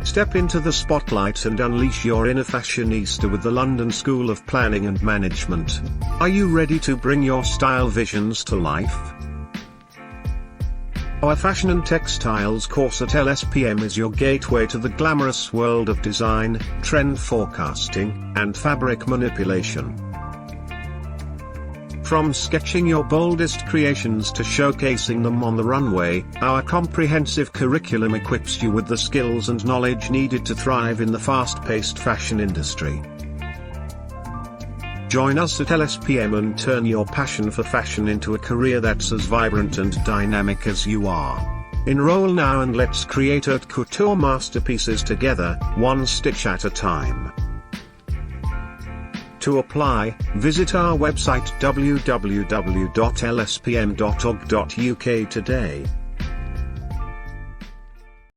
Step into the spotlight and unleash your inner fashionista with the London School of Planning and Management. Are you ready to bring your style visions to life? Our Fashion and Textiles course at LSPM is your gateway to the glamorous world of design, trend forecasting, and fabric manipulation. From sketching your boldest creations to showcasing them on the runway, our comprehensive curriculum equips you with the skills and knowledge needed to thrive in the fast-paced fashion industry. Join us at LSPM and turn your passion for fashion into a career that's as vibrant and dynamic as you are. Enroll now and let's create haute couture masterpieces together, one stitch at a time. To apply, visit our website www.lspm.org.uk today.